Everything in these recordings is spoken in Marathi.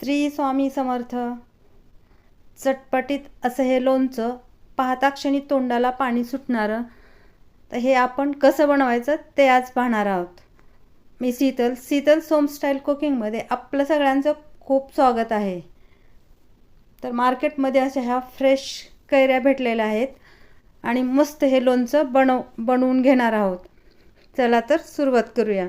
श्री स्वामी समर्थ. चटपटीत असं हे लोणचं पाहता क्षणी तोंडाला पाणी सुटणारं. तर हे आपण कसं बनवायचं ते आज पाहणार आहोत. मी शीतल सोम स्टाईल कुकिंगमध्ये आपलं सगळ्यांचं खूप स्वागत आहे. तर मार्केटमध्ये अशा ह्या फ्रेश कैऱ्या भेटलेल्या आहेत आणि मस्त हे लोणचं बनवून घेणार आहोत. चला तर सुरुवात करूया.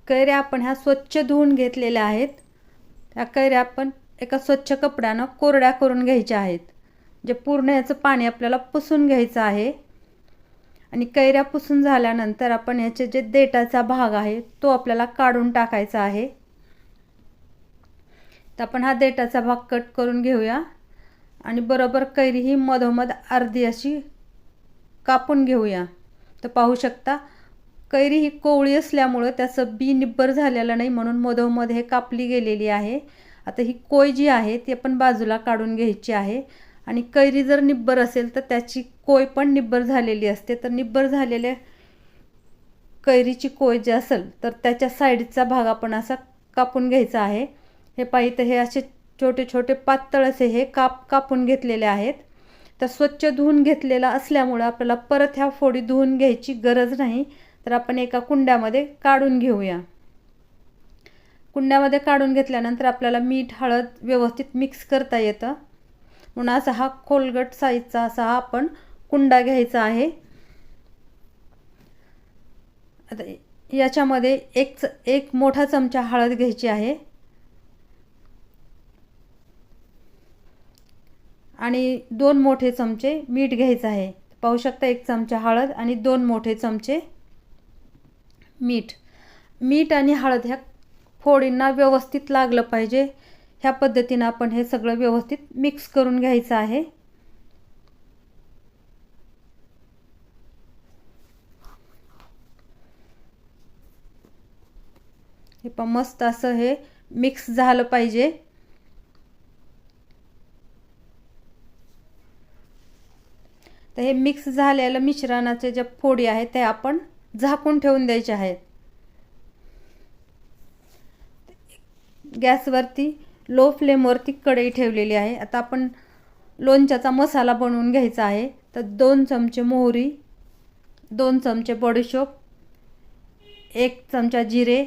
कैऱ्या आपण ह्या स्वच्छ धुवून घेतलेल्या आहेत. त्या कैऱ्या आपण एका स्वच्छ कपड्यानं कोरड्या करून घ्यायच्या आहेत. जे पूर्ण याचं पाणी आपल्याला पुसून घ्यायचं आहे. आणि कैऱ्या पुसून झाल्यानंतर आपण याचे जे देठाचा भाग आहे तो आपल्याला काढून टाकायचा आहे. तर आपण हा देठाचा भाग कट करून घेऊया आणि बरोबर कैरी ही मधोमध अर्धी अशी कापून घेऊया. तर पाहू शकता कैरी ही कोवळी असल्यामुळं त्याचं बी निब्बर झालेलं नाही, म्हणून मधोमध हे कापली गेलेली आहे. आता ही कोय जी आहे ती आपण बाजूला काढून घ्यायची आहे. आणि कैरी जर निब्बर असेल तर त्याची कोय पण निब्बर झालेली असते. तर निब्बर झालेल्या कैरीची कोय जी असेल तर त्याच्या साईडचा भाग आपण असा कापून घ्यायचा आहे. हे पाहिजे हे असे छोटे छोटे पातळ असे हे कापून घेतलेले आहेत. तर स्वच्छ धुवून घेतलेला असल्यामुळं आपल्याला परत ह्या फोडी धुवून घ्यायची गरज नाही. तर आपण एका कुंड्यामध्ये काढून घेऊया. कुंड्यामध्ये काढून घेतल्यानंतर आपल्याला मीठ हळद व्यवस्थित मिक्स करता येतं, म्हणून असा हा खोलगट साईजचा असा हा आपण कुंडा घ्यायचा आहे. आता याच्यामध्ये एक मोठा चमचा हळद घ्यायची आहे आणि 2 मोठे चमचे मीठ घ्यायचं आहे. पाहू शकता 1 चमचा हळद आणि 2 मोठे चमचे मीठ आणि हळद ह्या फोडींना व्यवस्थित लागलं पाहिजे. ह्या पद्धतीनं आपण हे सगळं व्यवस्थित मिक्स करून घ्यायचं आहे. हे पण मस्त असं हे मिक्स झालं पाहिजे. तर हे मिक्स झालेलं मिश्रणाचे जे फोडी आहेत ते आपण झाकून ठेवून द्यायचे आहेत. गॅसवरती लो फ्लेमवरती कढई ठेवलेली आहे. आता आपण लोणच्याचा मसाला बनवून घ्यायचा आहे. तर 2 चमचे मोहरी, 2 चमचे बडीशोप, 1 चमचा जिरे,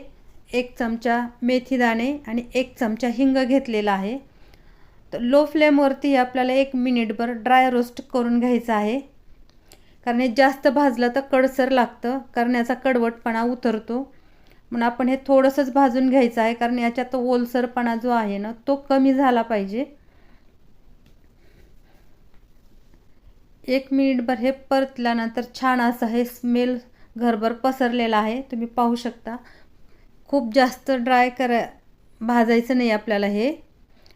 1 चमचा मेथीदाणे आणि 1 चमचा हिंग घेतलेला आहे. तर लो फ्लेमवरती आपल्याला 1 मिनिटभर ड्राय रोस्ट करून घ्यायचं आहे. कारण हे जास्त भाजलं तर कडसर लागतं, कारण याचा कडवटपणा उतरतो. म्हणून आपण हे थोडंसंच भाजून घ्यायचं आहे, कारण याच्यात ओलसरपणा जो आहे ना तो कमी झाला पाहिजे. 1 मिनिटभर हे परतल्यानंतर छान असं हे स्मेल घरभर पसरलेला आहे. तुम्ही पाहू शकता. खूप जास्त भाजायचं नाही आपल्याला हे,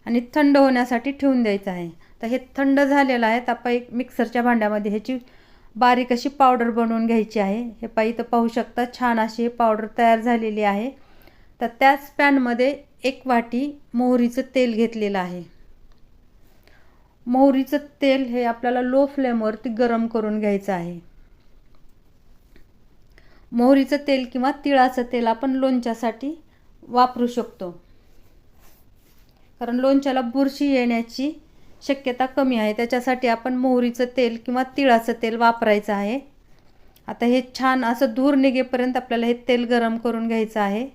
आणि थंड होण्यासाठी ठेवून द्यायचं आहे. तर हे थंड झालेलं आहे. तर आपण एक मिक्सरच्या भांड्यामध्ये ह्याची बारीक अशी पावडर बनवून घ्यायची आहे. हे पाहू शकता छान अशी पावडर तयार झालेली आहे. तर त्याच पॅनमध्ये 1 वाटी मोहरीचं तेल घेतलेलं आहे. मोहरीचं तेल हे आपल्याला लो फ्लेमवरती गरम करून घ्यायचं आहे. मोहरीचं तेल किंवा तिळाचं तेल आपण लोणच्यासाठी वापरू शकतो, कारण लोणच्याला बुरशी येण्याची शक्यता कमी आहे. त्याच्यासाठी आपण मोहरीचं तेल किंवा तिळाचं तेल वापरायचं आहे. आता हे छान असं धूर निघेपर्यंत आपल्याला हे तेल गरम करून घ्यायचं आहे.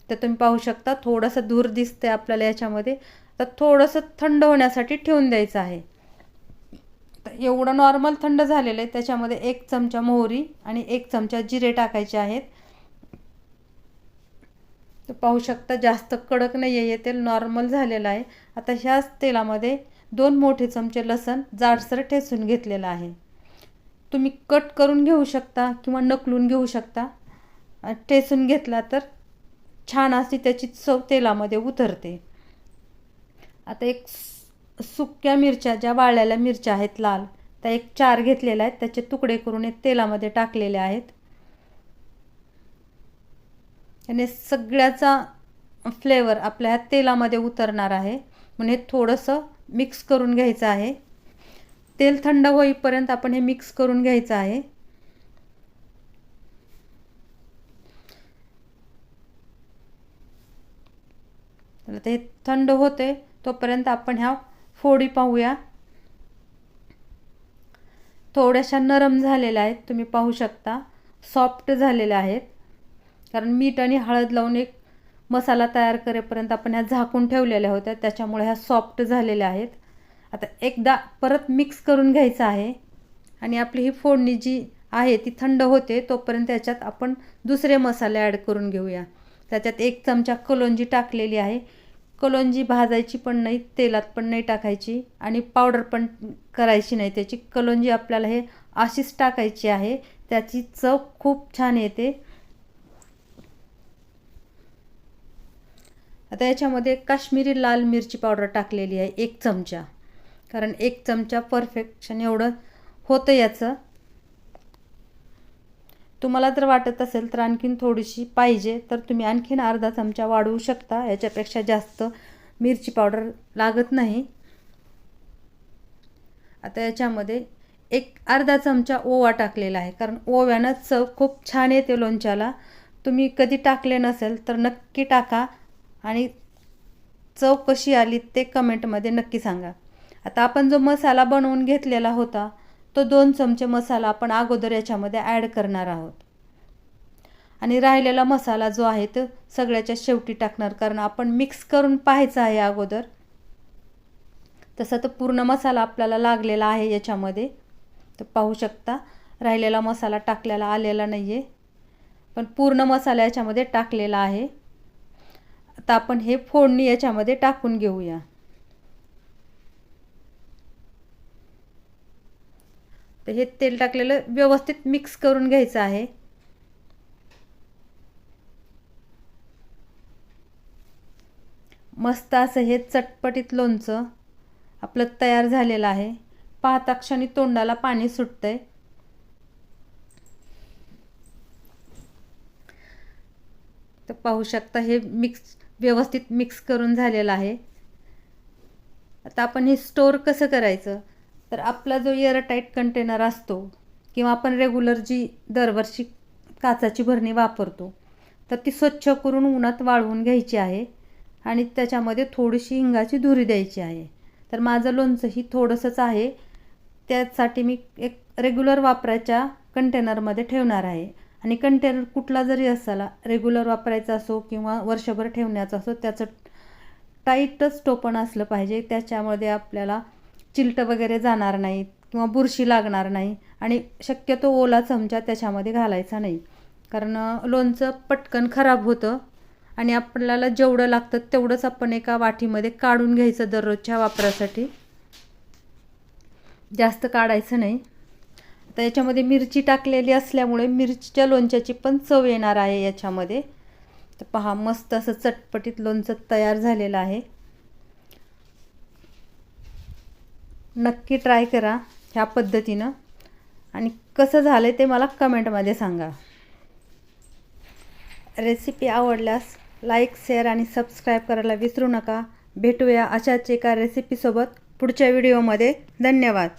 तर तुम्ही पाहू शकता थोडंसं धूर दिसतंय आपल्याला याच्यामध्ये. तर थोडंसं थंड होण्यासाठी ठेवून द्यायचं आहे. तर एवढं नॉर्मल थंड झालेलं आहे. त्याच्यामध्ये 1 चमचा मोहरी आणि 1 चमचा जिरे टाकायचे आहेत. तर पाहू शकता जास्त कडक नाही आहे, हे तेल नॉर्मल झालेलं आहे. आता ह्याच तेलामध्ये 2 मोठे चमचे लसण जाडसर ठेचून घेतलेला आहे. तुम्ही कट करून घेऊ शकता किंवा नकलून घेऊ शकता. ठेचून घेतला तर छान अशी त्याची चव तेलामध्ये उतरते. आता एक सुक्या मिरच्या, ज्या वाळलेल्या मिरच्या आहेत लाल, त्या 4 घेतलेल्या आहेत. त्याचे तुकडे करून तेलामध्ये टाकलेले आहेत. आणि सगळ्याचा फ्लेवर आपल्या तेलामध्ये उतरणार आहे, म्हणून हे थोडंसं मिक्स करून घ्यायचं आहे. तेल थंड होईपर्यंत आपण हे मिक्स करून घ्यायचं आहे. तर ते थंड होते तोपर्यंत आपण ह्या फोडी पाहूया. थोड्याशा नरम झालेल्या आहेत, तुम्ही पाहू शकता, सॉफ्ट झालेल्या आहेत. कारण मीठ आणि हळद लावून एक मसाला तयार करेपर्यंत आपण ह्या झाकून ठेवलेल्या होत्या, त्याच्यामुळे ह्या सॉफ्ट झालेल्या आहेत. आता एकदा परत मिक्स करून घ्यायचं आहे आणि आपली ही फोडणी जी आहे ती थंड होते तोपर्यंत त्याच्यात आपण दुसरे मसाले ॲड करून घेऊया. त्याच्यात 1 चमचा कलोंजी टाकलेली आहे. कलोंजी भाजायची पण नाही, तेलात पण नाही टाकायची आणि पावडर पण करायची नाही त्याची. कलोंजी आपल्याला हे अशीच टाकायची आहे, त्याची चव खूप छान येते. आता याच्यामध्ये काश्मीरी लाल मिरची पावडर टाकलेली आहे 1 चमचा, कारण 1 चमचा परफेक्शन एवढं होतं याचं. तुम्हाला जर वाटत असेल तर आणखीन थोडीशी पाहिजे तर तुम्ही आणखीन अर्धा चमचा वाढवू शकता, याच्यापेक्षा जास्त मिरची पावडर लागत नाही. आता याच्यामध्ये अर्धा चमचा ओवा टाकलेला आहे, कारण ओव्यानं चव खूप छान येते लोणच्याला. तुम्ही कधी टाकले नसेल तर नक्की टाका आणि चव कशी आली ते कमेंटमध्ये नक्की सांगा. आता आपण जो मसाला बनवून घेतलेला होता तो 2 चमचे मसाला आपण अगोदर याच्यामध्ये ॲड करणार आहोत आणि राहिलेला मसाला जो आहे तो सगळ्याच्या शेवटी टाकणार, कारण आपण मिक्स करून पाहायचं आहे अगोदर. तसा तर पूर्ण मसाला आपल्याला लागलेला आहे याच्यामध्ये, तर पाहू शकता राहिलेला मसाला टाकलेला आलेला नाही आहे, पण पूर्ण मसाला याच्यामध्ये टाकलेला आहे. आता आपण हे फोडणी याच्यामध्ये टाकून घेऊया. तर हे तेल टाकलेलं व्यवस्थित मिक्स करून घ्यायचं आहे. मस्त असं हे चटपटीत लोणचं आपलं तयार झालेलं आहे. पाहता क्षणी तोंडाला पाणी सुटतंय. तर पाहू शकता हे व्यवस्थित मिक्स करून झालेलं आहे. आता आपण हे स्टोअर कसं करायचं, तर आपला जो एअरटाईट कंटेनर असतो किंवा आपण रेग्युलर जी दरवर्षी काचाची भरणी वापरतो तर ती स्वच्छ करून उन्हात वाळवून घ्यायची आहे आणि त्याच्यामध्ये थोडीशी हिंगाची धुरी द्यायची आहे. तर माझं लोणचं ही थोडंसंच आहे, त्यासाठी मी एक रेग्युलर वापरायच्या कंटेनरमध्ये ठेवणार आहे. आणि कंटेनर कुठला जरी असाला, रेग्युलर वापरायचा असो किंवा वर्षभर ठेवण्याचा असो, त्याचं टाईटच टोपण असलं पाहिजे. त्याच्यामध्ये आपल्याला चिलटं वगैरे जाणार नाहीत किंवा बुरशी लागणार नाही आणि शक्यतो ओला चमचा त्याच्यामध्ये घालायचा नाही, कारण लोणचं पटकन खराब होतं आणि आपल्याला जेवढं लागतं तेवढंच आपण एका वाटीमध्ये काढून घ्यायचं दररोजच्या वापरासाठी, जास्त काढायचं नाही. आता याच्यामध्ये मिरची टाकलेली असल्यामुळे मिरचीच्या लोणच्याची पण चव येणार आहे याच्यामध्ये. तर पहा मस्त असं चटपटीत लोणचं तयार झालेलं आहे. नक्की ट्राय करा ह्या पद्धतीनं आणि कसं झालं ते मला कमेंटमध्ये सांगा. रेसिपी आवडल्यास लाईक, शेअर आणि सबस्क्राईब करायला विसरू नका. भेटूया अशाच एका रेसिपीसोबत पुढच्या व्हिडिओमध्ये. धन्यवाद.